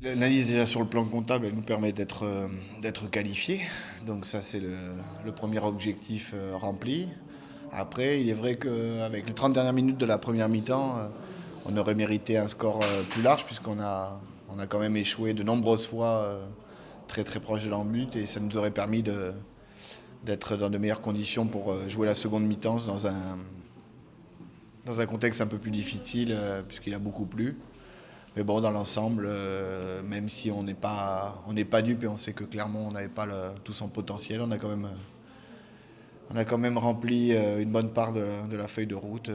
L'analyse déjà sur le plan comptable, elle nous permet d'être qualifiés. Donc ça c'est le premier objectif rempli. Après, il est vrai qu'avec les 30 dernières minutes de la première mi-temps, on aurait mérité un score plus large puisqu'on a quand même échoué de nombreuses fois très très proche de l'embut et ça nous aurait permis d'être dans de meilleures conditions pour jouer la seconde mi-temps dans un contexte un peu plus difficile puisqu'il a beaucoup plu. Mais bon, dans l'ensemble, même si on n'est pas dupe et on sait que clairement on n'avait pas tout son potentiel, on a quand même rempli une bonne part de la feuille de route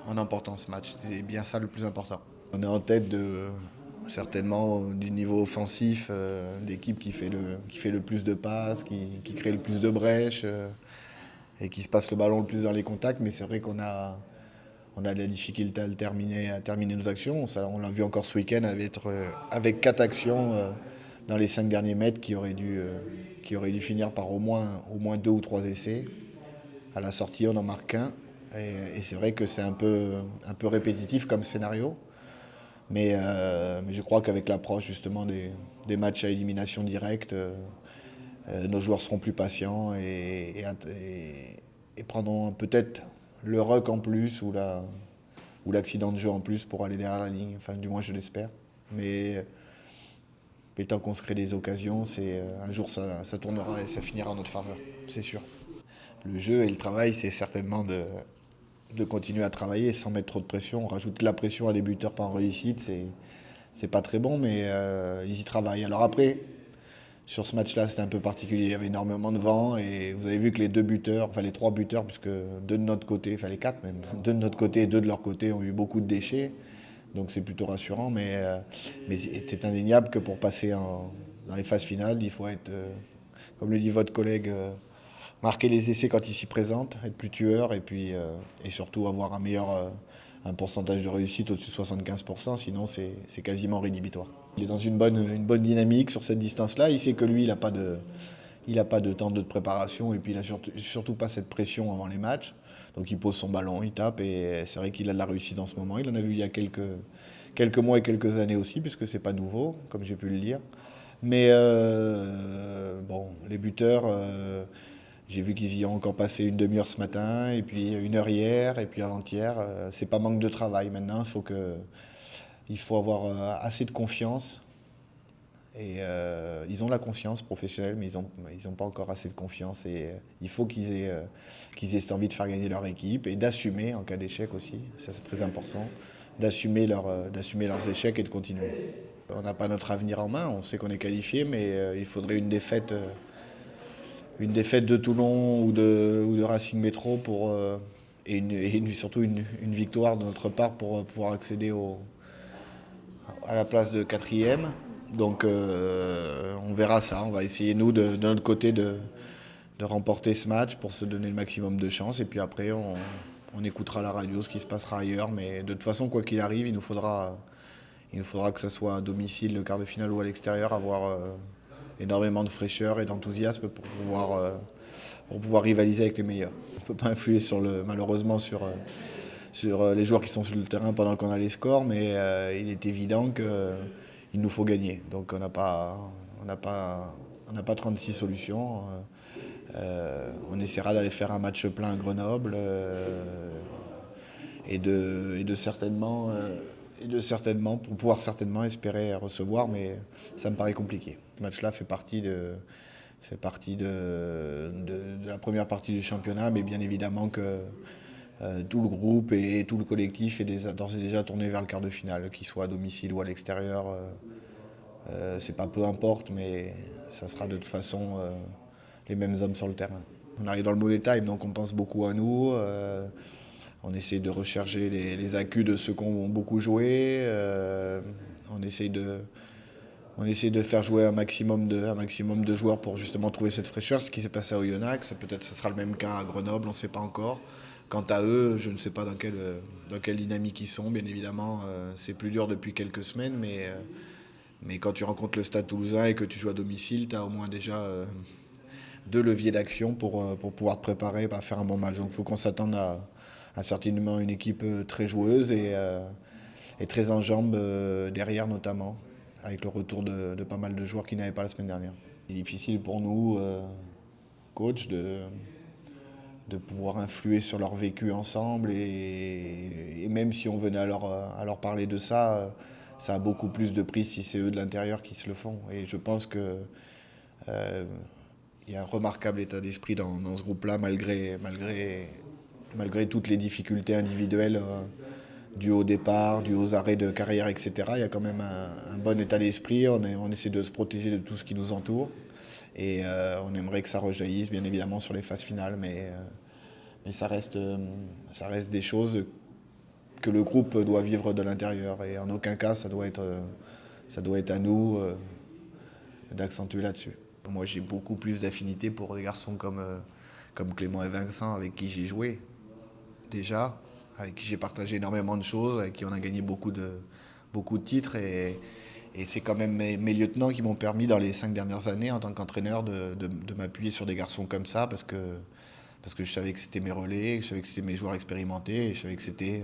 en emportant ce match. C'est bien ça le plus important. On est en tête certainement du niveau offensif, d'équipe qui fait le plus de passes, qui crée le plus de brèches et qui se passe le ballon le plus dans les contacts. Mais c'est vrai qu'on a de la difficulté à terminer nos actions. On l'a vu encore ce week-end avec 4 actions dans les 5 derniers mètres qui auraient dû finir par au moins 2 ou 3 essais. À la sortie, on en marque un. Et c'est vrai que c'est un peu répétitif comme scénario. Mais je crois qu'avec l'approche justement des matchs à élimination directe, nos joueurs seront plus patients et prendront peut-être le ruck en plus ou l'accident de jeu en plus pour aller derrière la ligne. Enfin, du moins, je l'espère. Mais tant qu'on se crée des occasions, un jour ça tournera et ça finira en notre faveur, c'est sûr. Le jeu et le travail, c'est certainement de continuer à travailler sans mettre trop de pression. Rajouter de la pression à des buteurs pas en réussite, c'est pas très bon, mais ils y travaillent. Alors après, sur ce match-là, c'était un peu particulier. Il y avait énormément de vent et vous avez vu que les deux buteurs, enfin les trois buteurs, puisque deux de notre côté, enfin les quatre même, deux de notre côté et deux de leur côté ont eu beaucoup de déchets. Donc c'est plutôt rassurant, mais c'est indéniable que pour passer dans les phases finales, il faut être, comme le dit votre collègue, marquer les essais quand il s'y présente, être plus tueur et surtout avoir un pourcentage de réussite au-dessus de 75%, sinon c'est quasiment rédhibitoire. Il est dans une bonne dynamique sur cette distance-là. Il sait que lui, il n'a pas de temps de préparation et puis il n'a surtout pas cette pression avant les matchs. Donc il pose son ballon, il tape et c'est vrai qu'il a de la réussite en ce moment. Il en a vu il y a quelques mois et quelques années aussi, puisque c'est pas nouveau, comme j'ai pu le dire. Mais bon, les buteurs, j'ai vu qu'ils y ont encore passé une demi-heure ce matin, et puis une heure hier, et puis avant-hier. C'est pas manque de travail. Maintenant, il faut avoir assez de confiance. Et ils ont la conscience professionnelle, mais ils ont pas encore assez de confiance. Et il faut qu'ils aient cette envie de faire gagner leur équipe et d'assumer en cas d'échec aussi. Ça, c'est très important. D'assumer leurs échecs et de continuer. On n'a pas notre avenir en main. On sait qu'on est qualifié, mais il faudrait une défaite de Toulon ou de Racing Métro et surtout une victoire de notre part pour pouvoir accéder à la place de quatrième. Donc on verra ça. On va essayer, nous, de notre côté, de remporter ce match pour se donner le maximum de chance. Et puis après, on écoutera la radio ce qui se passera ailleurs. Mais de toute façon, quoi qu'il arrive, il nous faudra que ce soit à domicile, le quart de finale ou à l'extérieur, avoir énormément de fraîcheur et d'enthousiasme pour pouvoir rivaliser avec les meilleurs. On ne peut pas influer malheureusement sur les joueurs qui sont sur le terrain pendant qu'on a les scores, mais il est évident qu'il nous faut gagner. Donc on n'a pas 36 solutions. On essaiera d'aller faire un match plein à Grenoble et de certainement, pour pouvoir certainement espérer recevoir, mais ça me paraît compliqué. Ce match-là fait partie de la première partie du championnat, mais bien évidemment que tout le groupe et tout le collectif est d'ores et déjà tourné vers le quart de finale, qu'il soit à domicile ou à l'extérieur. C'est pas peu importe, mais ça sera de toute façon les mêmes hommes sur le terrain. On arrive dans le mauvais time, donc on pense beaucoup à nous. On essaie de rechercher les accus de ceux qui ont beaucoup joué. On essaie de faire jouer un maximum de joueurs pour justement trouver cette fraîcheur. Ce qui s'est passé à Oyonnax, peut-être que ce sera le même cas à Grenoble, on ne sait pas encore. Quant à eux, je ne sais pas dans quelle dynamique ils sont. Bien évidemment, c'est plus dur depuis quelques semaines, mais quand tu rencontres le Stade Toulousain et que tu joues à domicile, tu as au moins déjà deux leviers d'action pour pouvoir te préparer à faire un bon match. Donc il faut qu'on s'attende à certainement une équipe très joueuse et très en jambes derrière notamment, avec le retour de pas mal de joueurs qui n'avaient pas la semaine dernière. C'est difficile pour nous, coach, de pouvoir influer sur leur vécu ensemble et même si on venait à leur parler de ça, ça a beaucoup plus de prise si c'est eux de l'intérieur qui se le font. Et je pense que il y a un remarquable état d'esprit dans ce groupe-là, malgré toutes les difficultés individuelles dues au départ, dues aux arrêts de carrière, etc. Il y a quand même un bon état d'esprit. On essaie de se protéger de tout ce qui nous entoure. Et on aimerait que ça rejaillisse, bien évidemment, sur les phases finales. Mais ça reste des choses que le groupe doit vivre de l'intérieur. Et en aucun cas, ça doit être à nous d'accentuer là-dessus. Moi, j'ai beaucoup plus d'affinité pour des garçons comme Clément et Vincent, avec qui j'ai joué déjà, avec qui j'ai partagé énormément de choses, avec qui on a gagné beaucoup de titres. Et c'est quand même mes lieutenants qui m'ont permis, dans les 5 dernières années, en tant qu'entraîneur, de m'appuyer sur des garçons comme ça, parce que je savais que c'était mes relais, je savais que c'était mes joueurs expérimentés, et je savais que c'était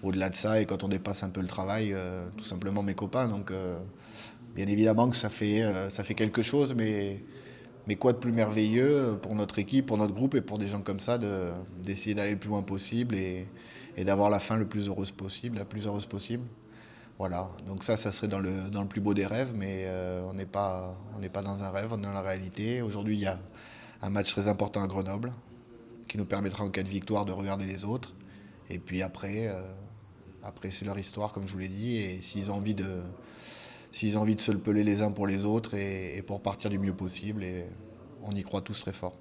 au-delà de ça, et quand on dépasse un peu le travail, tout simplement mes copains. Donc, bien évidemment que ça fait quelque chose, mais quoi de plus merveilleux pour notre équipe, pour notre groupe et pour des gens comme ça, d'essayer d'aller le plus loin possible et d'avoir la fin le plus heureuse possible, la plus heureuse possible. Voilà, donc ça serait dans le plus beau des rêves, mais on n'est pas dans un rêve, on est dans la réalité. Aujourd'hui, il y a un match très important à Grenoble qui nous permettra en cas de victoire de regarder les autres. Et puis après c'est leur histoire, comme je vous l'ai dit, et s'ils ont envie de se le peler les uns pour les autres et pour partir du mieux possible, et on y croit tous très fort.